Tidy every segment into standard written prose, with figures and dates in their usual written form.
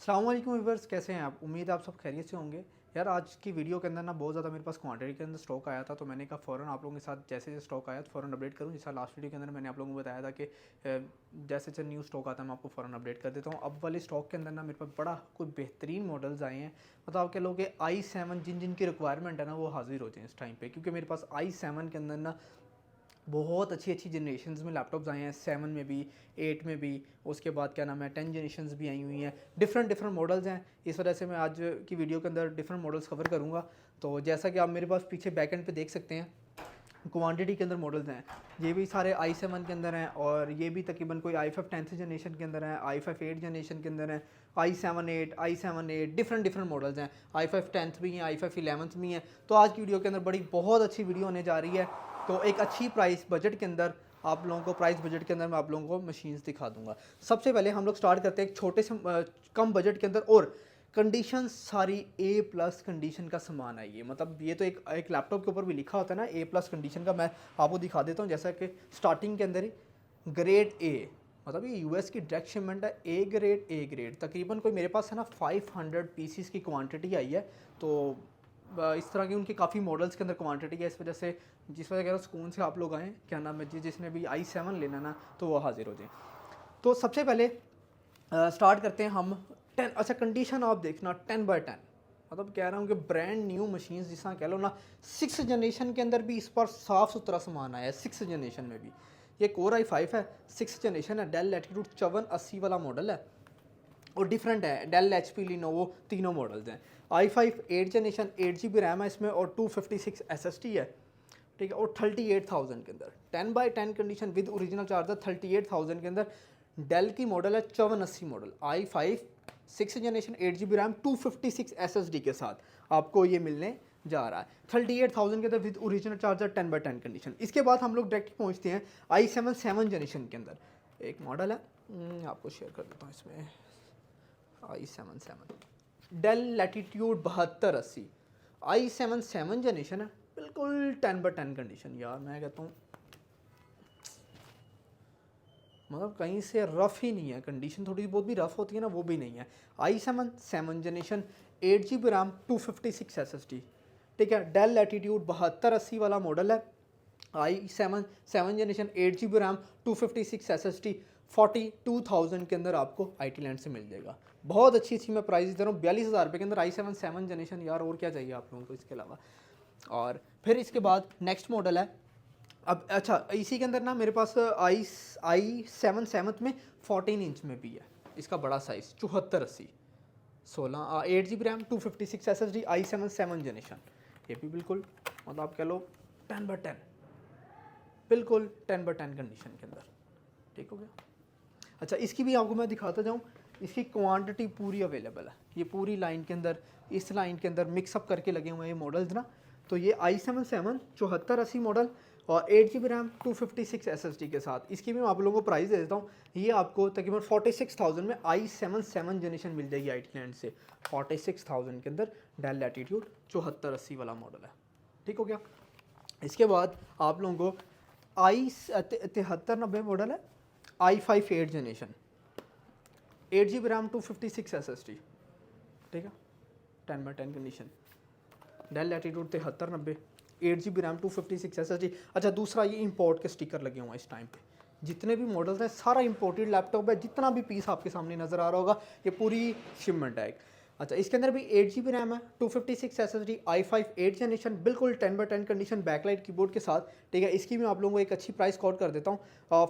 अस्सलाम वालेकुम व्यूअर्स, कैसे हैं आप? उम्मीद है आप सब खैरियत से होंगे। यार आज की वीडियो के अंदर ना बहुत ज़्यादा मेरे पास क्वांटिटी के अंदर स्टॉक आया था, तो मैंने कहा फ़ौरन आप लोगों के साथ जैसे जैसे स्टॉक आया तो फ़ौरन अपडेट करूं। जैसा लास्ट वीडियो के अंदर मैंने आप लोगों को बताया था कि जैसे जैसे न्यू स्टॉक आता है मैं आपको फ़ौरन अपडेट कर देता हूं। अब वाले स्टॉक के अंदर ना मेरे पास बड़ा कोई बेहतरीन मॉडल्स आए हैं। मतलब आप कह लो कि i7 जिन जिन की रिक्वायरमेंट है ना वो हाजिर हो जाए इस टाइम पर, क्योंकि मेरे पास i7 के अंदर ना बहुत अच्छी अच्छी जनरेशन्स में लैपटॉप्स आए हैं, 7 में भी, 8 में भी, उसके बाद क्या नाम है 10 जनरेशन्स भी आई हुई हैं। डिफरेंट डिफरेंट मॉडल्स हैं, इस वजह से मैं आज की वीडियो के अंदर डिफरेंट मॉडल्स कवर करूँगा। तो जैसा कि आप मेरे पास पीछे बैक एंड पे देख सकते हैं, क्वांटिटी के अंदर मॉडल्स हैं। ये भी सारे i7 के अंदर हैं, और ये भी तकरीबन कोई i5 10th जनरेशन के अंदर है, i5 8 जनरेशन के अंदर है, i7 8 डिफरेंट डिफरेंट मॉडल्स हैं। i5 10th भी हैं, i5 11th भी हैं। तो आज की वीडियो के अंदर बड़ी बहुत अच्छी वीडियो होने जा रही है। तो एक अच्छी प्राइस बजट के अंदर आप लोगों को मैं आप लोगों को मशीन्स दिखा दूंगा। सबसे पहले हम लोग स्टार्ट करते हैं एक छोटे से कम बजट के अंदर, और कंडीशन सारी ए प्लस कंडीशन का सामान है। ये मतलब ये तो एक लैपटॉप के ऊपर भी लिखा होता है ना ए प्लस कंडीशन का। मैं आपको दिखा देता हूँ, जैसा कि स्टार्टिंग के अंदर ही ग्रेड ए, मतलब ये यूएस की डायरेक्ट शिपमेंट है, ए ग्रेड तकरीबन कोई मेरे पास है ना 500 पीसीस की क्वांटिटी आई है। तो इस तरह की उनकी काफ़ी मॉडल्स के अंदर क्वांटिटी है, इस वजह से जिस वजह कह सुकून से आप लोग आएँ, क्या नाम है, जिसने भी i7 लेना ना तो वो हाजिर हो जाए। तो सबसे पहले स्टार्ट करते हैं हम 10। अच्छा, कंडीशन आप देखना 10/10, मतलब कह रहा हूँ कि ब्रांड न्यू मशीन जिस तरह कह लो ना। 6 जनरेशन के अंदर भी इस पर साफ़ सुथरा सामान आया है। 6 जनरेशन में भी ये कोर i5 है, 6 जनरेशन है, डेल लैटिट्यूड 5480 वाला मॉडल है, और डिफरेंट है, डेल एच पी लिनोवो तीनों मॉडल्स हैं। i5 8 जनरेशन, 8 GB रैम है इसमें, और 256 SSD है, ठीक है, और 38,000 के अंदर 10/10 कंडीशन विद ओरिजिनल चार्जर 38,000 के अंदर। डेल की मॉडल है 5480 model, i5 6 generation, 8 GB RAM, 256 SSD के साथ आपको ये मिलने जा रहा है 38,000 के अंदर विद ओरिजिनल चार्जर 10/10 कंडीशन। इसके बाद हम लोग डायरेक्ट पहुँचते हैं i7 7 जनरेशन के अंदर। एक मॉडल है, आपको शेयर कर देता हूँ इसमें, i7 del latitude 7280, i7 7 generation है, बिल्कुल 10/10 कंडीशन। यार मैं कहता हूँ मतलब कहीं से रफ़ ही नहीं है कंडीशन, थोड़ी बहुत भी रफ़ होती है ना वो भी नहीं है। i7 7 generation, 8 GB RAM, 256 SSD, ठीक है, डेल लैटिट्यूड 7280 वाला मॉडल है। i7 7 generation, 8 GB RAM, 256 SSD, 42,000 के अंदर आपको IT लैंड से मिल जाएगा। बहुत अच्छी अच्छी मैं प्राइस दे रहा हूँ, 42,000 रुपये के अंदर i7 7 जनरेशन। यार और क्या चाहिए आप लोगों को इसके अलावा। और फिर इसके बाद नेक्स्ट मॉडल है। अब अच्छा, इसी के अंदर ना मेरे पास i7 7 में 14 इंच में भी है, इसका बड़ा size 7480, 8 GB RAM, 256 SSD, i7 7 generation. ये भी बिल्कुल मतलब आप कह लो 10/10, बिल्कुल 10/10 कंडीशन के अंदर, ठीक हो गया। अच्छा, इसकी भी आपको मैं दिखाता जाऊँ, इसकी क्वांटिटी पूरी अवेलेबल है। ये पूरी लाइन के अंदर, इस लाइन के अंदर मिक्सअप करके लगे हुए हैं ये मॉडल्स ना। तो ये i7 7 7480 मॉडल, और 8 GB रैम, 256 SSD के साथ। इसकी भी मैं आप लोगों को प्राइस दे देता हूँ। ये आपको तकरीबन 46,000 में i7 7 जनरेशन मिल जाएगी IT लैंड से, 46,000 के अंदर डेल लैटिट्यूड 7480 वाला मॉडल है, ठीक हो गया। इसके बाद आप लोगों को i7390 मॉडल है, i5 8 generation, 8 GB RAM, 256 SSD, ठीक है, 10/10 condition, Dell Latitude 7390, 8 GB RAM, 256 SSD। अच्छा, दूसरा ये इंपोर्ट के स्टिकर लगे हुए हैं इस टाइम पे। जितने भी मॉडल्स हैं सारा इंपोर्टेड लैपटॉप है, जितना भी पीस आपके सामने नज़र आ रहा होगा ये पूरी शिपमेंट है। अच्छा, इसके अंदर भी 8 GB रैम है, 256 SSD, i5 8 जनरेशन, बिल्कुल 10/10 कंडीशन, बैकलाइट कीबोर्ड के साथ, ठीक है। इसकी मैं आप लोगों को एक अच्छी प्राइस कोट कर देता हूँ,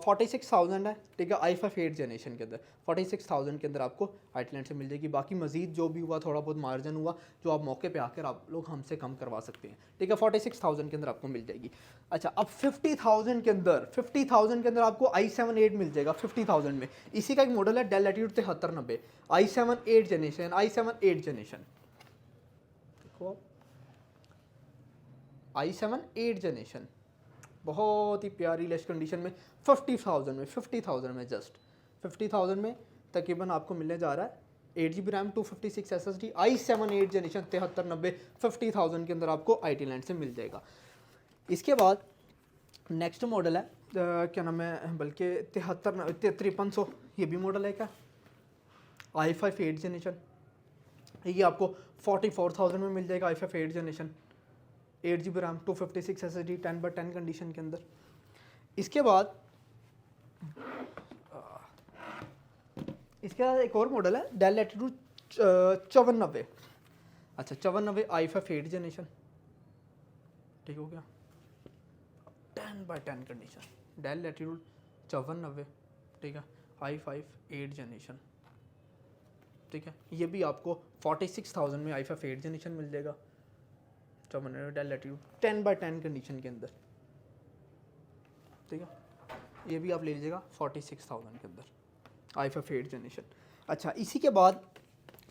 46,000 है, ठीक है, i5 8 जनरेशन के अंदर 46,000 के अंदर आपको IT लैंड से मिल जाएगी। बाकी मजीद जो भी हुआ थोड़ा बहुत मार्जिन हुआ जो आप मौके पे आकर आप लोग हमसे कम करवा सकते हैं, ठीक है, 46,000 के अंदर आपको मिल जाएगी। अच्छा, अब 50,000 के अंदर आपको i7 8 मिल जाएगा 50,000 में। इसी का एक मॉडल है del Latitude 7390, i7 8 generation, i7 8 generation, देखो i7 8 जनरेशन, बहुत ही प्यारी लेस कंडीशन में 50,000 में जस्ट 50,000 में तकरीबन आपको मिलने जा रहा है 8 GB RAM, 256 SSD, i7 8 generation 7390, 50,000 के अंदर आपको IT लैंड से मिल जाएगा। इसके बाद नेक्स्ट मॉडल है क्या नाम है, बल्कि 5300, ये भी मॉडल है क्या, i5 8 जनरेशन, ये आपको 44,000 में मिल जाएगा। i5 8 generation 8 GB RAM 256 SSD 10/10 condition के अंदर। इसके बाद एक और मॉडल है डेल लैटिट्यूड 5490। अच्छा 5490 i5 8 जनरेशन, ठीक हो गया, 10/10 कंडीशन डेल लैटिट्यूड 5490, ठीक है, i5 8 जनरेशन, ठीक है। ये भी आपको 46,000 में i5 8 जनरेशन मिल जाएगा। 5490 डेल लैटिट्यूड 10/10 कंडीशन के अंदर, ठीक है। ये भी आप ले लीजिएगा 46,000 के अंदर i5 8 जनरेशन। अच्छा इसी के बाद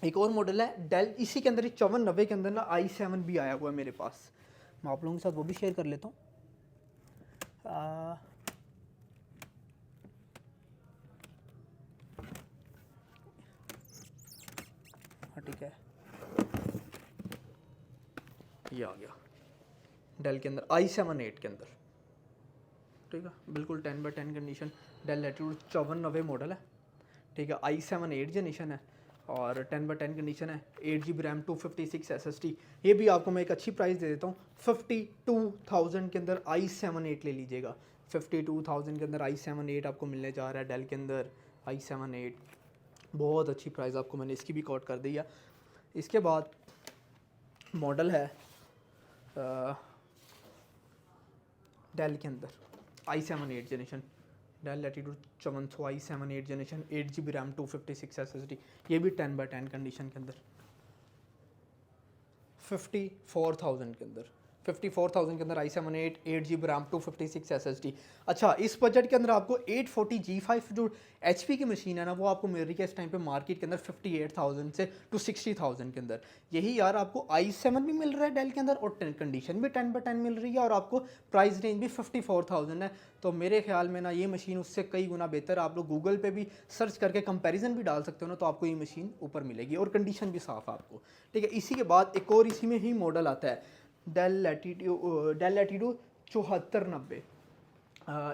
एक और मॉडल है डेल, इसी के अंदर ही 5490 के अंदर ना i7 भी आया हुआ है मेरे पास, मैं आप लोगों के साथ वो भी शेयर कर लेता हूँ। हाँ ठीक है, ये आ गया डेल के अंदर i7 8 के अंदर, ठीक है, बिल्कुल 10/10 कंडीशन डेल लैटिट्यूड 5490 मॉडल है, ठीक है। i7 8 जनरेशन है और 10/10 कंडीशन है, 8 GB रैम 256 SSD। ये भी आपको मैं एक अच्छी प्राइस दे देता हूँ, 52,000 के अंदर i7 8 ले लीजिएगा। 52,000 के अंदर i7 8 आपको मिलने जा रहा है डेल के अंदर i7 8, बहुत अच्छी प्राइस आपको मैंने इसकी भी कोट कर दी है। इसके बाद मॉडल है डेल के अंदर i7 8 generation Dell Latitude 5400 i7 8 generation 8 GB RAM 256 SSD, ये भी 10/10 कंडीशन के अंदर 54,000 के अंदर, 54,000 के अंदर i7 8 8 GB रैम 256 SSD। अच्छा इस बजट के अंदर आपको 840 G5 जो HP की मशीन है ना, वो आपको मिल रही है इस टाइम पे मार्केट के अंदर 58,000 से 60,000 के अंदर। यही यार आपको i7 भी मिल रहा है डेल के अंदर और कंडीशन भी 10/10 मिल रही है और आपको प्राइस रेंज भी 54,000 है। तो मेरे ख्याल में ना ये मशीन उससे कई गुना बेहतर। आप लोग गूगल पे भी सर्च करके कंपैरिजन भी डाल सकते हो ना, तो आपको ये मशीन ऊपर मिलेगी और कंडीशन भी साफ़ है आपको, ठीक है। इसी के बाद एक और इसी में ही मॉडल आता है डेल लैटिट्यूड 7490,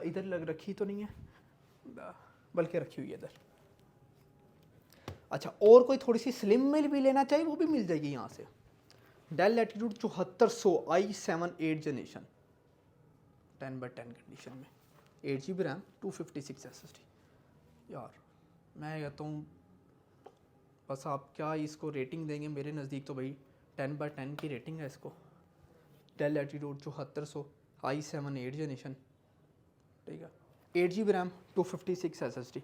इधर लग रखी तो नहीं है, बल्कि रखी हुई है इधर। अच्छा और कोई थोड़ी सी स्लिम में भी लेना चाहिए वो भी मिल जाएगी यहाँ से, del latitude 7400 i7 8 generation 10/10 condition में 8 GB रैम 256 SSD। यार मैं कहता हूँ बस आप क्या इसको रेटिंग देंगे, मेरे नज़दीक तो भाई 10/10 की रेटिंग है इसको। डेल लैटिट्यूड 7400 i7 8 जनरेशन, ठीक है, 8 GB रैम 256 SSD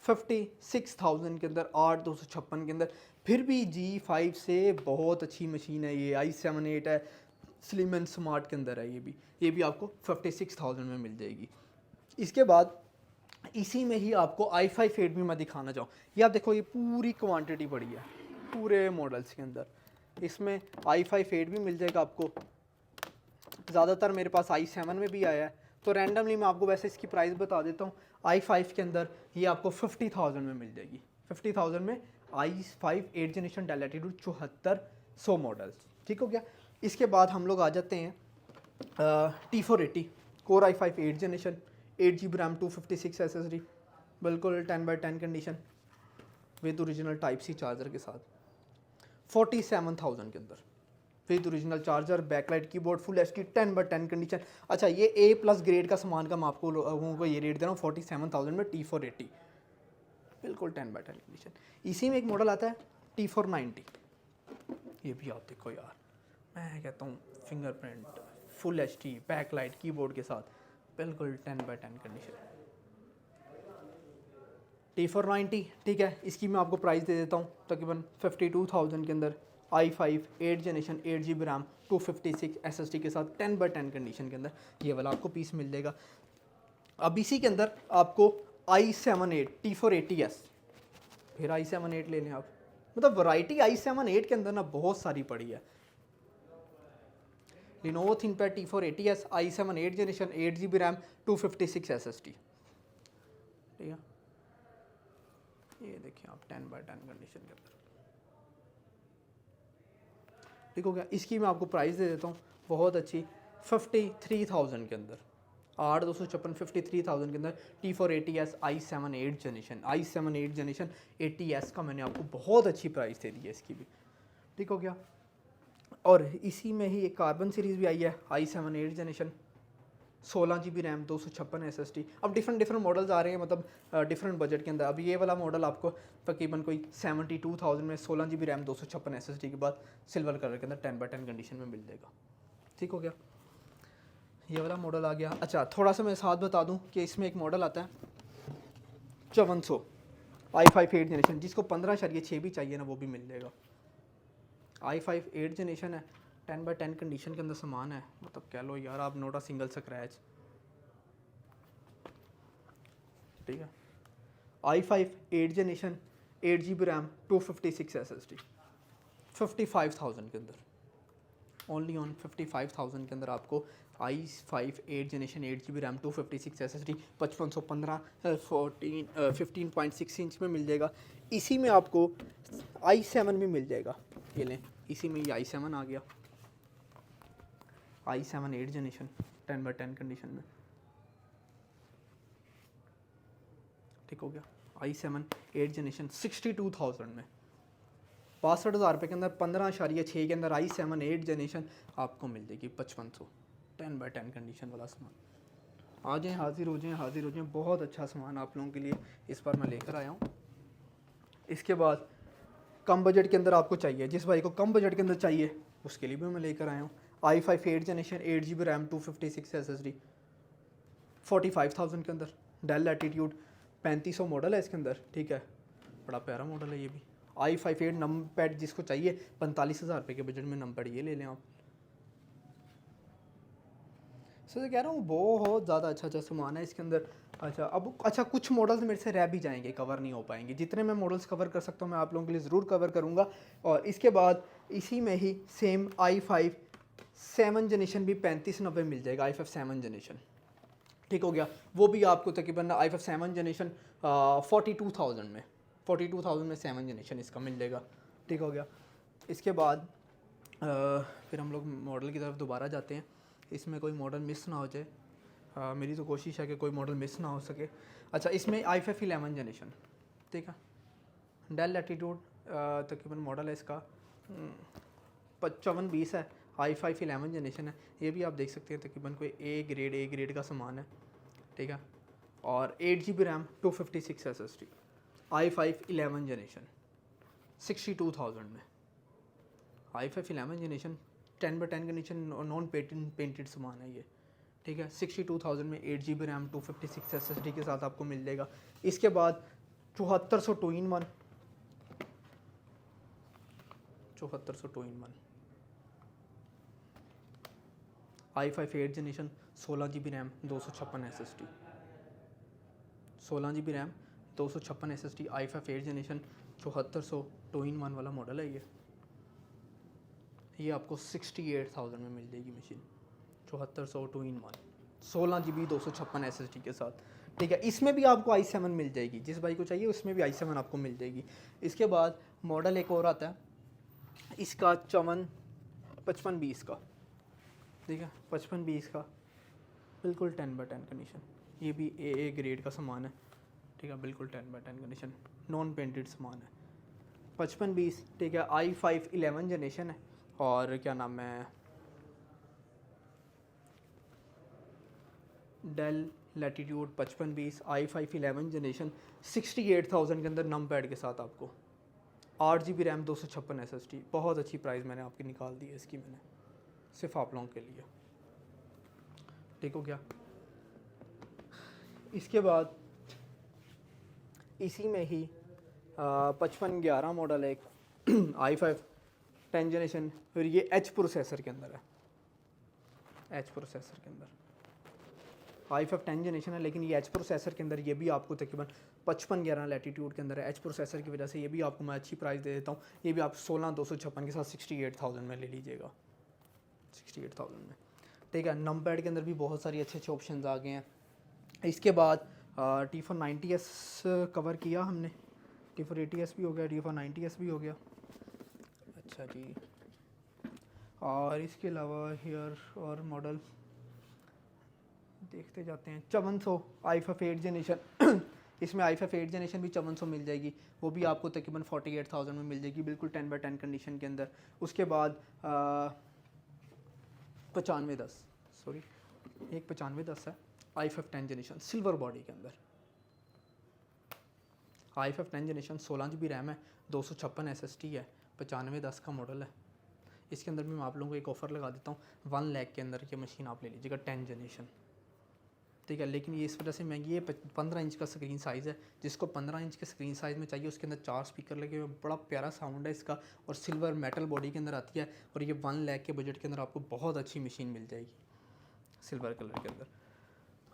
56,000 के अंदर 8256 के अंदर। फिर भी G5 से बहुत अच्छी मशीन है ये, i7 8 है, स्लिम एंड स्मार्ट के अंदर है ये भी आपको 56,000 में मिल जाएगी। इसके बाद इसी में ही आपको i5 8 भी मैं दिखाना चाहूँ। ये आप देखो ये पूरी क्वांटिटी पड़ी है पूरे मॉडल्स के अंदर, इसमें i5 8 भी मिल जाएगा आपको। ज़्यादातर मेरे पास i7 में भी आया है, तो रैंडमली मैं आपको वैसे इसकी प्राइस बता देता हूँ। i5 के अंदर ये आपको 50,000 में मिल जाएगी, 50,000 में i5 8 generation Dell latitude 7400 models, ठीक हो गया। इसके बाद हम लोग आ जाते हैं T480 core i5 8 generation 8 GB RAM 256 SSD, बिल्कुल 10/10 condition with original type C charger के साथ 47,000 के अंदर with original charger, backlight keyboard, full HD 10/10 condition. अच्छा ये A+ ग्रेड का सामान का मैं आपको लोगों को ये रेट दे रहा हूँ 47,000 में T480, बिल्कुल 10/10 कंडीशन। इसी में एक मॉडल आता है T490, ये भी आप देखो यार, मैं कहता हूँ fingerprint, full HD, backlight keyboard के साथ, बिल्कुल 10/10 कंडीशन। T490, ठीक है, इसकी मैं आपको प्राइस दे देता हूँ तकरीबन 52,000 के अंदर i5 8 generation 8 GB RAM 256 SSD के साथ 10/10 कंडीशन के अंदर ये वाला आपको पीस मिल जाएगा। अब इसी के अंदर आपको i7 8 T480S, फिर i7 8 ले लें आप, मतलब वैरायटी i7 8 के अंदर ना बहुत सारी पड़ी है। Lenovo ThinkPad T480S i7 8 generation 8 GB RAM 256 SSD, ठीक है, ये देखिए आप 10/10 कंडीशन के अंदर, ठीक हो गया। इसकी मैं आपको प्राइस दे देता हूँ बहुत अच्छी 53,000 के अंदर 8,256 53,000 के अंदर T480S i7 8 जनरेशन 80S का मैंने आपको बहुत अच्छी प्राइस दे दी है इसकी भी, ठीक हो गया। और इसी में ही एक कार्बन सीरीज़ भी आई है i7 8 generation 16 GB RAM 256 SSD। अब डिफरेंट मॉडल्स आ रहे हैं, मतलब डिफरेंट बजट के अंदर। अब ये वाला मॉडल आपको तकरीबन कोई 72,000 में 16 GB रैम 256 SSD के बाद सिल्वर कलर के अंदर 10/10 कंडीशन में मिल जाएगा, ठीक हो गया। ये वाला मॉडल आ गया। अच्छा, थोड़ा सा मैं साथ बता दूं कि इसमें एक मॉडल आता है 5400 i5 8 जनरेशन, जिसको 15.6 भी चाहिए ना वो भी मिल जाएगा। i5 8 जनरेशन है, 10/10 कंडीशन के अंदर सामान है, मतलब कह लो यार आप नोट अ सिंगल स्क्रैच, ठीक है। i5 8 generation 8 GB RAM 256 SSD 55,000 के अंदर, ओनली ऑन 55,000 के अंदर आपको i5 8 generation 8 GB RAM 256 SSD 5515 15.6 inch में मिल जाएगा। इसी में आपको i7 भी मिल जाएगा, ये लें, इसी में ये i7 आ गया, i7 8 जनरेशन 10/10 कंडीशन में, ठीक हो गया। i7 8 जनरेशन 62,000 में, 62,000 रुपये के अंदर 15.6 के अंदर i7 8 जनरेशन आपको मिल जाएगी 5500 10/10 कंडीशन वाला सामान। आ जाएँ, हाजिर हो जाएँ, बहुत अच्छा सामान आप लोगों के लिए इस बार मैं लेकर आया हूँ। इसके बाद कम बजट के अंदर आपको चाहिए, जिस भाई को कम बजट के अंदर चाहिए उसके लिए भी मैं लेकर आया हूँ i5 8 generation 8 GB RAM 256 SSD 45,000 के अंदर, डेल लैटिट्यूड 3500 मॉडल है इसके अंदर, ठीक है, बड़ा प्यारा मॉडल है ये भी। i5 8 नम पैड जिसको चाहिए 45,000 रुपये के बजट में नम पैड ये ले लें आप। सर कह रहा हूँ बहुत ज़्यादा अच्छा सामान है इसके अंदर। अच्छा, कुछ मॉडल्स मेरे से रह भी जाएंगे, कवर नहीं हो पाएंगे। जितने मैं मॉडल्स कवर कर सकता हूँ मैं आप लोगों के लिए ज़रूर कवर करूँगा। और इसके बाद इसी में ही सेम i5 7 जनरेशन भी 3590 मिल जाएगा, i5 7 जनरेशन, ठीक हो गया। वो भी आपको तकरीबन i5 7 जनरेशन 42,000 में 7 जनरेशन इसका मिल जाएगा, ठीक हो गया। इसके बाद फिर हम लोग मॉडल की तरफ दोबारा जाते हैं। इसमें कोई मॉडल मिस ना हो जाए, मेरी तो कोशिश है कि कोई मॉडल मिस ना हो सके। अच्छा, इसमें i5 11 जनरेशन, ठीक है, डेल लैटिट्यूड तकरीबन मॉडल है इसका 5520 है, i5 11 जनरेशन है। ये भी आप देख सकते हैं तकरीबन कोई ए ग्रेड का सामान है, ठीक है। और 8 GB RAM 256 SSD i5 11 generation 62,000 में, i5 11 generation 10/10 condition non painted सामान है ये, ठीक है। 62,000 में 8 GB रैम 256 SSD के साथ आपको मिल जाएगा। इसके बाद 7400 2-in-1 i5 8 generation 16 GB RAM 256 SSD 16 GB RAM 256 SSD i5 8 generation 7400 2-in-1 वाला मॉडल है ये आपको 68,000 में मिल जाएगी मशीन, 7400 2-in-1 16 GB 256 SSD के साथ, ठीक है। इसमें भी आपको i7 मिल जाएगी, जिस भाई को चाहिए उसमें भी i7 आपको मिल जाएगी। इसके बाद मॉडल एक और आता है इसका 5520 का, ठीक है, 5520 का बिल्कुल 10/10 कंडीशन, ये भी ए ग्रेड का सामान है, ठीक है, बिल्कुल 10/10 कंडीशन नॉन पेंटेड सामान है। 5520, ठीक है, i5 11 जनरेशन है, और क्या नाम है, डेल लैटिट्यूड 5520 i5 11 जनरेशन 68,000 के अंदर नम पैड के साथ आपको 8 GB रैम 256 SSD। बहुत अच्छी प्राइस मैंने आपकी निकाल दी है इसकी, मैंने सिर्फ आप लोगों के लिए, ठीक हो गया। इसके बाद इसी में ही 5511 मॉडल है एक i5 10 जनरेशन, फिर ये एच प्रोसेसर के अंदर है, एच प्रोसेसर के अंदर i5 10 जनरेशन है, लेकिन ये एच प्रोसेसर के अंदर ये भी आपको तकरीबन 5511 लैटिट्यूड के अंदर है। एच प्रोसेसर की वजह से ये भी आपको मैं अच्छी प्राइस दे देता हूँ। ये भी आप 16,256 के साथ 68,000 में ले लीजिएगा, 68,000 में, ठीक है। नम पैड के अंदर भी बहुत सारी अच्छे अच्छे ऑप्शन आ गए हैं। इसके बाद T490S कवर किया हमने, T480S भी हो गया, T490S भी हो गया, अच्छा जी। और इसके अलावा हेयर और मॉडल देखते जाते हैं। 5400 i5 8 जनरेशन इसमें i5 8 जनरेशन भी 5400 मिल जाएगी, वो भी आपको तकरीबन 48,000 में मिल जाएगी, बिल्कुल 10/10 कंडीशन के अंदर। उसके बाद 9510 सॉरी एक 9510 है i5 10 जनरेशन सिल्वर बॉडी के अंदर। i5 10 जनरेशन 16 GB रैम है, 256 SSD है, 9510 का मॉडल है। इसके अंदर भी मैं आप लोगों को एक ऑफ़र लगा देता हूँ, 1 लाख के अंदर ये मशीन आप ले लीजिएगा 10 जनरेशन, ठीक है। लेकिन ये इस वजह से महंगी है, 15 इंच का स्क्रीन साइज़ है, जिसको 15 इंच के स्क्रीन साइज़ में चाहिए उसके अंदर 4 स्पीकर लगे हुए, बड़ा प्यारा साउंड है इसका, और सिल्वर मेटल बॉडी के अंदर आती है, और ये 1 लाख के बजट के अंदर आपको बहुत अच्छी मशीन मिल जाएगी सिल्वर कलर के अंदर।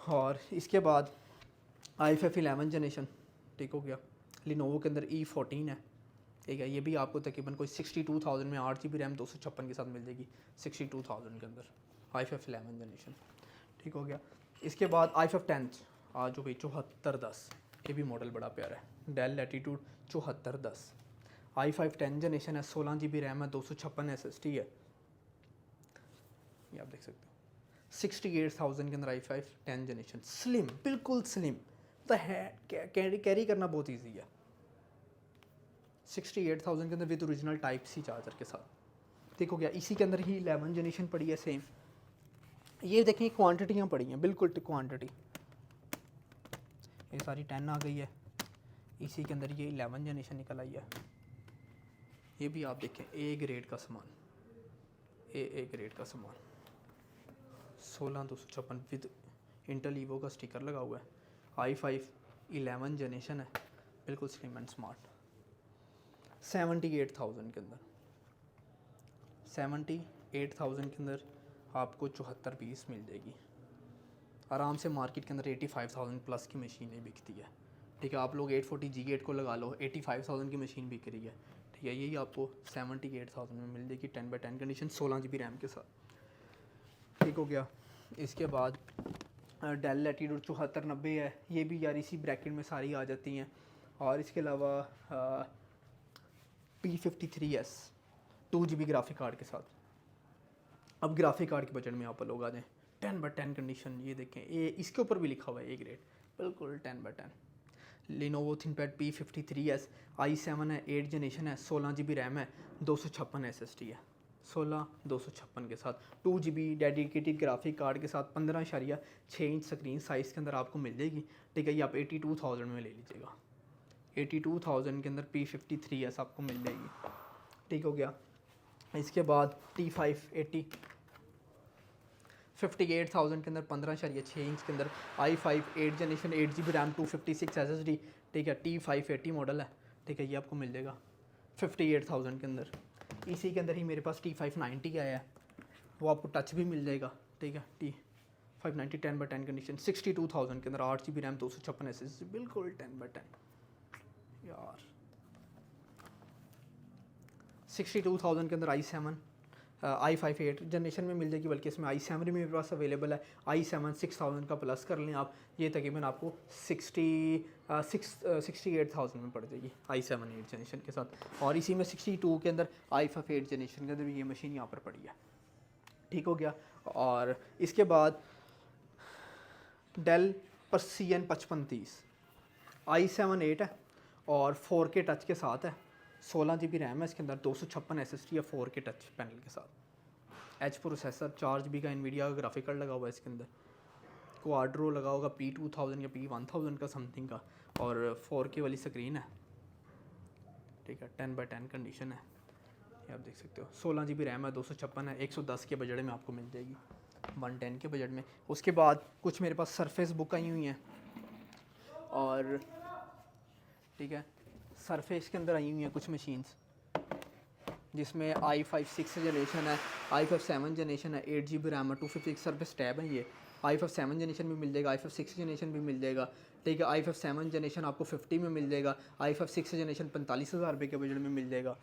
और इसके बाद i5 11 जनरेशन, ठीक हो गया, लिनोवो के अंदर E14 है, ठीक है। ये भी आपको तकरीबन कोई 62,000 में 8 GB रैम 256 के साथ मिल जाएगी 62,000 के अंदर i5 11 जनरेशन, ठीक हो गया। इसके बाद i5 10 आज जो भाई 7410, ये भी मॉडल बड़ा प्यारा है, डेल लैटिट्यूड 7410, i5 10 जनरेशन है, 16 GB रैम है, 256 SSD है, ये आप देख सकते हो। 68,000 के अंदर i5 10 जनरेशन स्लिम, बिल्कुल स्लिम, तो है कैरी करना बहुत ईजी है। 68,000 के अंदर with original type C charger के साथ, ठीक हो गया। इसी के अंदर ही 11 जनरेशन पड़ी है सेम, ये देखें क्वांटिटियाँ पड़ी हैं, बिल्कुल क्वांटिटी, ये सारी 10 आ गई है, इसी के अंदर ये 11 जनरेशन निकल आई है। ये भी आप देखें ए ग्रेड का सामान, ए ग्रेड का सामान, 16256 विद इंटेल ईवो का स्टिकर लगा हुआ है, i5 11 जनरेशन है, बिल्कुल स्लिम एंड स्मार्ट। 78,000 के अंदर, 78,000 के अंदर आपको 74 पीस मिल जाएगी आराम से। मार्केट के अंदर 85,000 प्लस की मशीनें बिकती है, ठीक है। आप लोग 840 G8 को लगा लो, 85,000 की मशीन बिक रही है, ठीक है। यही आपको 78,000 में मिल जाएगी 10/10 कंडीशन 16 GB रैम के साथ, ठीक हो गया। इसके बाद डेल लैटिट्यूड 7490 है, ये भी यार इसी ब्रैकेट में सारी आ जाती हैं। और इसके अलावा P53s 2 GB ग्राफिक कार्ड के साथ। अब ग्राफिक कार्ड के बजट में आप लोग आ जाएँ, 10/10 कंडीशन, ये देखें ये इसके ऊपर भी लिखा हुआ है ए ग्रेड, बिल्कुल 10/10। लिनोवो थिंकपैड P53s i7 है, 8 जनरेशन है, 16 GB रैम है, 256 SSD है, 16 256 के साथ 2 GB डेडिकेटेड ग्राफिक कार्ड के साथ 15.6 इंच स्क्रीन साइज़ के अंदर आपको मिल जाएगी, ठीक है। ये आप 82,000 में ले लीजिएगा, 82,000 के अंदर P53s आपको मिल जाएगी, ठीक हो गया। इसके बाद T580 58,000 के अंदर 15.6 इंच के अंदर i5 8 generation 8 GB RAM 256 SSD, ठीक है। T580 मॉडल है, ठीक है, ये आपको मिल जाएगा 58,000 के अंदर। इसी के अंदर ही मेरे पास T590 आया है, वो आपको टच भी मिल जाएगा, ठीक है। T590 10/10 कंडीशन 62,000 के अंदर 8 GB रैम 256 SSD, बिल्कुल 10/10 यार। 62,000 के अंदर i5 8 जनरेशन में मिल जाएगी, बल्कि इसमें i7 भी मेरे पास अवेलेबल है, i7 6000 का प्लस कर लें आप, ये तकरीबन आपको 68,000 में पड़ जाएगी i7 8 जनरेशन के साथ। और इसी में 62 के अंदर i5 8 जनरेशन के अंदर भी ये मशीन यहाँ पर पड़ी है, ठीक हो गया। और इसके बाद डेल Perseion 5530 i7 8 है और 4K टच के साथ है, 16 GB रैम है इसके अंदर, 256 SSD है 4K टच पैनल के साथ, एच प्रोसेसर, 4 GB का NVIDIA का ग्राफिक कार्ड लगा हुआ है इसके अंदर, क्वाड्रो लगा होगा P2000 या P1000 का समथिंग का, और 4K वाली स्क्रीन है, ठीक है। 10/10 कंडीशन है, ये आप देख सकते हो। 16 GB रैम है, 256 है, 110 के बजट में आपको मिल जाएगी, 110 के बजट में। उसके बाद कुछ मेरे पास सरफेस बुक आई हुई हैं, और ठीक है, सरफेस के अंदर आई हुई हैं कुछ मशीन्स, जिसमें i5 6 जनरेशन है, i5 7 जनरेशन है, 8 GB रैम है, 256 सरफेस टैब है। ये i5 7 जनरेशन भी मिल जाएगा, i5 6 जनरेशन भी मिल जाएगा, ठीक है। i5 7 जनरेशन आपको 50 में मिल जाएगा, i5 6 जनरेशन 45,000 रुपये के बजट में मिल जाएगा,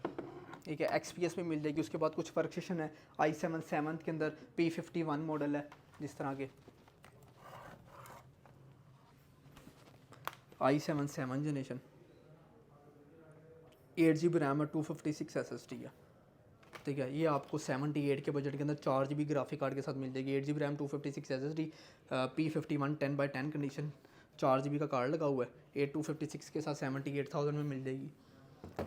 ठीक है। XPS में मिल जाएगी। उसके बाद कुछ वर्कस्टेशन है, i7 7 के अंदर P51 मॉडल है, जिस तरह के i7 7 जनरेशन 8 GB रैम है, 256 SSD है, ठीक है, ये आपको 78 के बजट के अंदर 4 GB ग्राफिक कार्ड के साथ मिल जाएगी। 8 GB RAM 256 SSD P51 10x10 condition 4 GB का कार्ड लगा हुआ है। 8256 के साथ 78,000 में मिल जाएगी।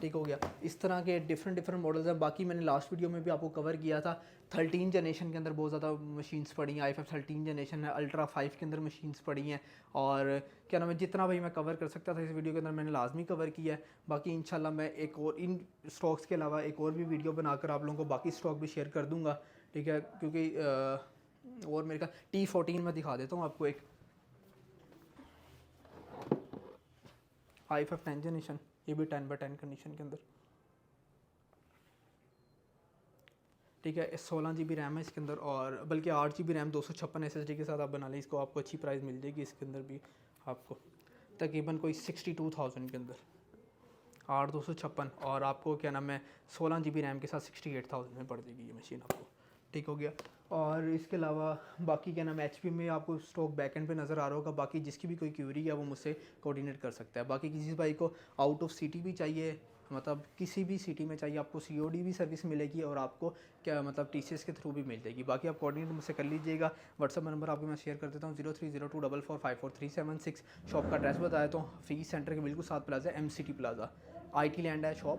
ठीक हो गया। इस तरह के डिफरेंट मॉडल्स हैं। बाकी मैंने लास्ट वीडियो में भी आपको कवर किया था 13 जनरेशन के अंदर बहुत ज़्यादा मशीन्स पड़ी हैं। i5 13 जनरेशन है, अल्ट्रा 5 के अंदर मशीन्स पड़ी हैं। और क्या नाम है, जितना भाई मैं कवर कर सकता था इस वीडियो के अंदर मैंने लाजमी कवर किया है। बाकी इंशाल्लाह मैं एक और इन स्टॉक्स के अलावा एक और भी वीडियो बनाकर आप लोगों को बाकी स्टॉक भी शेयर कर दूँगा। ठीक है, क्योंकि और मेरे का T14 में दिखा देता हूँ आपको एक i5 10 जनरेशन, ये भी 10x10 कंडीशन के अंदर। ठीक है, 16 GB रैम है इसके अंदर, और बल्कि 8 GB रैम 256 SSD के साथ आप बना लें इसको, आपको अच्छी प्राइस मिल जाएगी इसके अंदर भी आपको तकरीबन कोई 62,000 के अंदर 8 256, और आपको क्या नाम है 16 GB रैम के साथ 68,000 में पड़ जाएगी ये मशीन आपको। ठीक हो गया। और इसके अलावा बाकी क्या नाम है HP में आपको स्टॉक बैकएंड पे नज़र आ रहा होगा। बाकी जिसकी भी कोई क्यूरी है वो मुझसे कोऑर्डिनेट कर सकता है। बाकी किसी भाई को आउट ऑफ सिटी भी चाहिए, मतलब किसी भी सिटी में चाहिए, आपको COD भी सर्विस मिलेगी और आपको क्या मतलब TCS के थ्रू भी मिल जाएगी। बाकी आप कोऑर्डिनेट मुझसे कर लीजिएगा। व्हाट्सअप नंबर आपको मैं शेयर कर देता हूँ 030244544376। शॉप का एड्रेस बताया तो हफीज़ सेंटर के बिल्कुल साथ plaza MCT plaza IT land है शॉप।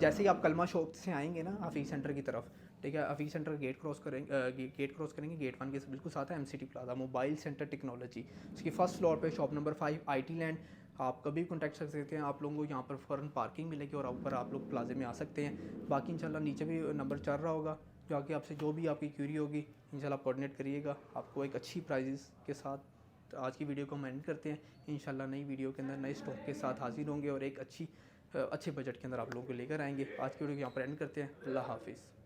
जैसे ही आप कलमा शॉप से आएंगे ना हफीज़ सेंटर की तरफ, ठीक है, हफीज़ सेंटर गेट क्रॉस करेंगे गेट 1 के बिल्कुल साथ है MCT plaza mobile centre technology. उसकी फर्स्ट फ्लोर पे शॉप नंबर 5 IT लैंड। आप कभी कॉन्टैक्ट कर सकते हैं। आप लोगों को यहाँ पर फ़ौरन पार्किंग मिलेगी और ऊपर आप लोग प्लाजे में आ सकते हैं। बाकी इंशाल्लाह नीचे भी नंबर चल रहा होगा, जाके आपसे जो भी आपकी क्यूरी होगी इंशाल्लाह आप कोऑर्डिनेट करिएगा। आपको एक अच्छी प्राइजेस के साथ आज की वीडियो को हम एंड करते हैं। इंशाल्लाह नई वीडियो के अंदर नए स्टॉक के साथ हाजिर होंगे और एक अच्छे बजट के अंदर आप लोगों को लेकर आएंगे। आज की वीडियो को यहाँ पर एंड करते हैं। अल्लाह हाफिज़।